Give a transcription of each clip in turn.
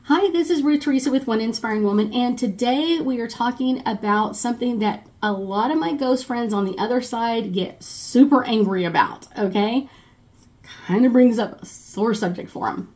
Hi, this is Ruth Theresa with One Inspiring Woman, and today we are talking about something that a lot of my ghost friends on the other side get super angry about, okay? Kind of brings up a sore subject for them.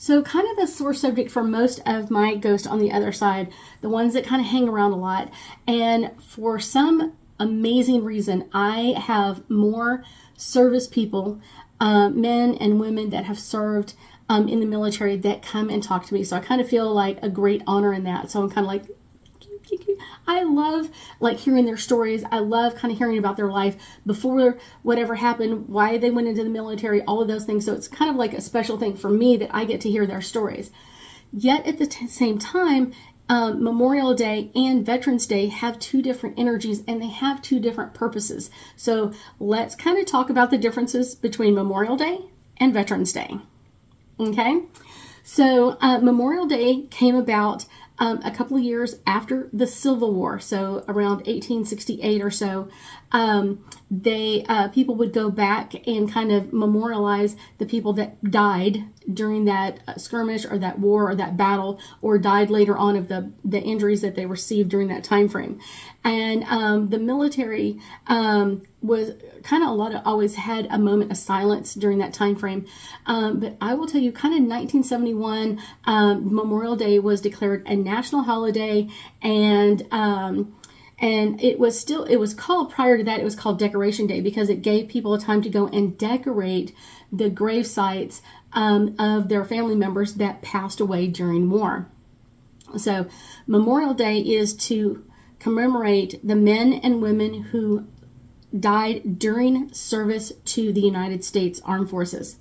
So kind of the sore subject for most of my ghosts on the other side, the ones that kind of hang around a lot. And for some amazing reason, I have more service people, men and women that have served in the military that come and talk to me. So I kind of feel like a great honor in that. So I'm kind of like, I love like hearing their stories. I love kind of hearing about their life before whatever happened, why they went into the military, all of those things. So it's kind of like a special thing for me that I get to hear their stories. Yet at the same time, Memorial Day and Veterans Day have two different energies and they have two different purposes. So let's kind of talk about the differences between Memorial Day and Veterans Day. Okay, so Memorial Day came about a couple of years after the Civil War, so around 1868 or so. People would go back and kind of memorialize the people that died during that skirmish or that war or that battle, or died later on of the injuries that they received during that time frame. And the military was kind of always had a moment of silence during that time frame. But I will tell you, kind of 1971, Memorial Day was declared a national holiday, and it was called, prior to that, it was called Decoration Day, because it gave people a time to go and decorate the grave sites of their family members that passed away during war. So Memorial Day is to commemorate the men and women who died during service to the United States Armed Forces.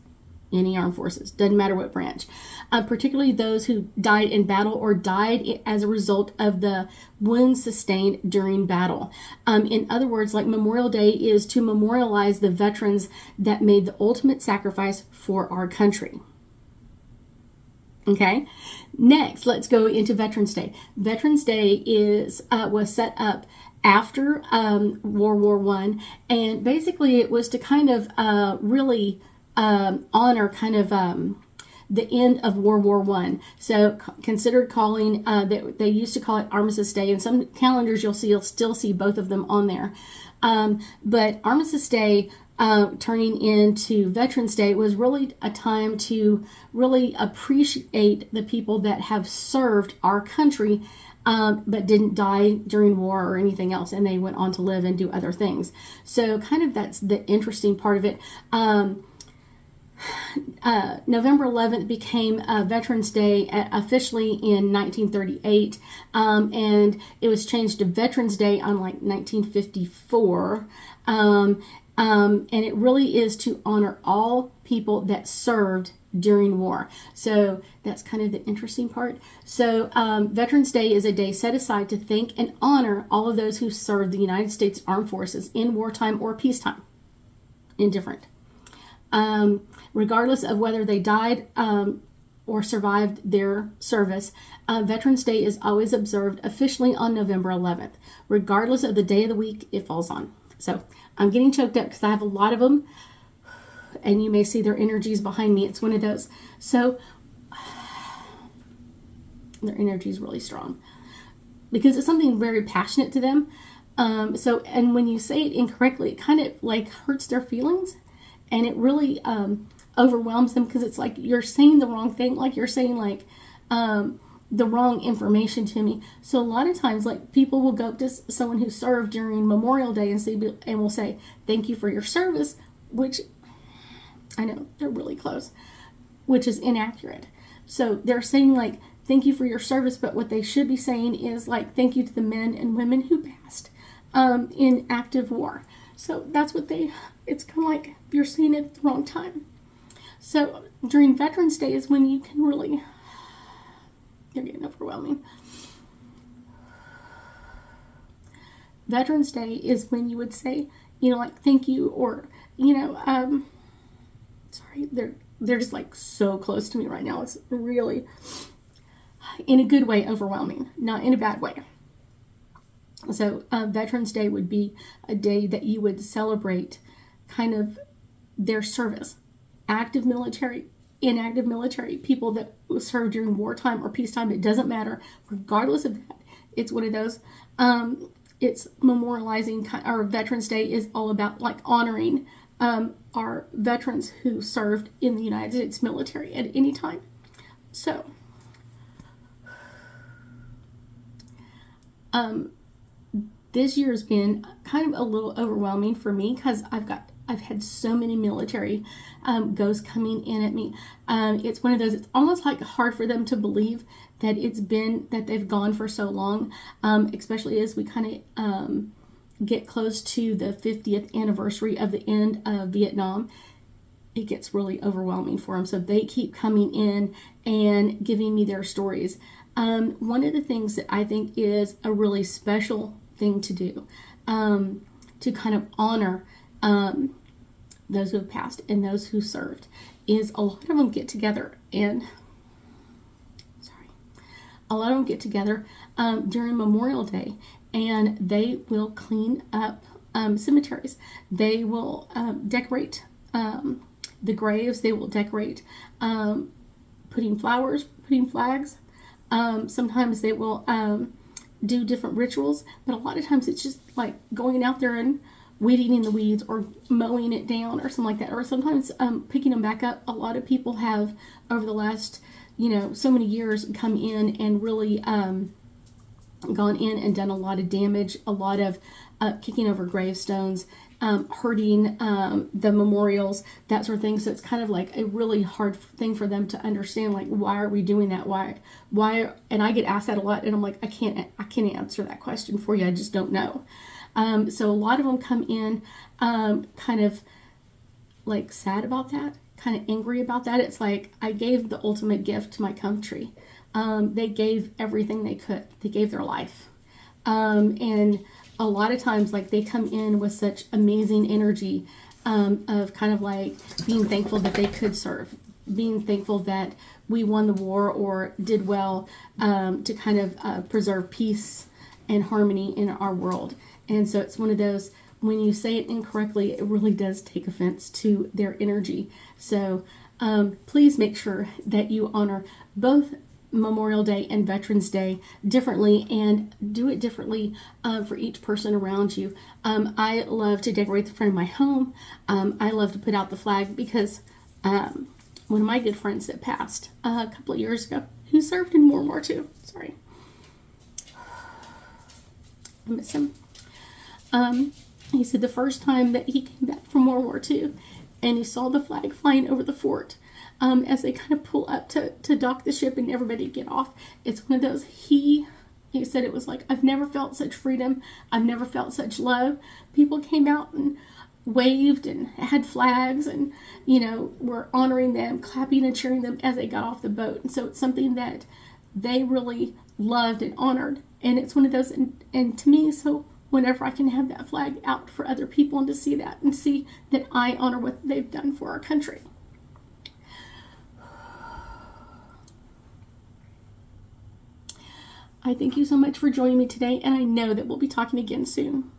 Any armed forces, doesn't matter what branch, particularly those who died in battle or died as a result of the wounds sustained during battle. In other words, like Memorial Day is to memorialize the veterans that made the ultimate sacrifice for our country. Okay, next let's go into Veterans Day. Veterans Day was set up after World War I, and basically it was to kind of really honor kind of the end of World War I. So considered calling, they used to call it Armistice Day. In some calendars you'll still see both of them on there. But Armistice Day turning into Veterans Day was really a time to really appreciate the people that have served our country, but didn't die during war or anything else, and they went on to live and do other things. So kind of that's the interesting part of it. November 11th became Veterans Day officially in 1938, and it was changed to Veterans Day on like 1954, and it really is to honor all people that served during war. So that's kind of the interesting part. So Veterans Day is a day set aside to thank and honor all of those who served the United States Armed Forces in wartime or peacetime, indifferent. Regardless of whether they died or survived their service, Veterans Day is always observed officially on November 11th, regardless of the day of the week it falls on. So I'm getting choked up because I have a lot of them, and you may see their energies behind me. It's one of those. So their energy is really strong because it's something very passionate to them. And when you say it incorrectly, it kind of like hurts their feelings. And it really overwhelms them because it's like you're saying the wrong thing, like you're saying like the wrong information to me. So a lot of times, like people will go up to someone who served during Memorial Day and will say, "Thank you for your service," which I know they're really close, which is inaccurate. So they're saying like, "Thank you for your service," but what they should be saying is like, "Thank you to the men and women who passed in active war." So that's what it's kind of like you're saying it at the wrong time. So during Veterans Day is when you can really, you're getting overwhelming. Veterans Day is when you would say, like, thank you, or, sorry, they're just like so close to me right now. It's really, in a good way, overwhelming, not in a bad way. So Veterans Day would be a day that you would celebrate kind of their service, active military, inactive military, people that served during wartime or peacetime. It doesn't matter. Regardless of that, it's one of those. It's memorializing. Our Veterans Day is all about like honoring our veterans who served in the United States military at any time. So, this year has been kind of a little overwhelming for me because I've had so many military ghosts coming in at me. It's one of those, it's almost like hard for them to believe that that they've gone for so long, especially as we kind of get close to the 50th anniversary of the end of Vietnam. It gets really overwhelming for them. So they keep coming in and giving me their stories. One of the things that I think is a really special thing to do, to kind of honor those who have passed and those who served, is a lot of them get together during Memorial Day, and they will clean up cemeteries. They will decorate the graves. They will decorate putting flowers, putting flags. Sometimes they will do different rituals, but a lot of times it's just like going out there and weeding in the weeds or mowing it down or something like that, or sometimes picking them back up. A lot of people have, over the last so many years, come in and really gone in and done a lot of damage, a lot of kicking over gravestones, hurting the memorials, that sort of thing. So it's kind of like a really hard thing for them to understand, like, why are we doing that? Why? And I get asked that a lot, and I'm like, I can't answer that question for you. I just don't know. So a lot of them come in kind of like sad about that, kind of angry about that. It's like, I gave the ultimate gift to my country. They gave everything they could. They gave their life. And a lot of times, like, they come in with such amazing energy of kind of like being thankful that they could serve, being thankful that we won the war or did well to kind of preserve peace and harmony in our world. And so it's one of those, when you say it incorrectly, it really does take offense to their energy. So please make sure that you honor both Memorial Day and Veterans Day differently, and do it differently for each person around you. I love to decorate the front of my home. I love to put out the flag because one of my good friends that passed a couple of years ago, who served in World War II, sorry, I miss him. He said the first time that he came back from World War II and he saw the flag flying over the fort, as they kind of pull up to dock the ship and everybody get off, it's one of those, he said it was like, I've never felt such freedom. I've never felt such love. People came out and waved and had flags and, were honoring them, clapping and cheering them as they got off the boat. And so it's something that they really loved and honored. And it's one of those, and to me, so whenever I can have that flag out for other people and to see that and see that I honor what they've done for our country. I thank you so much for joining me today, and I know that we'll be talking again soon.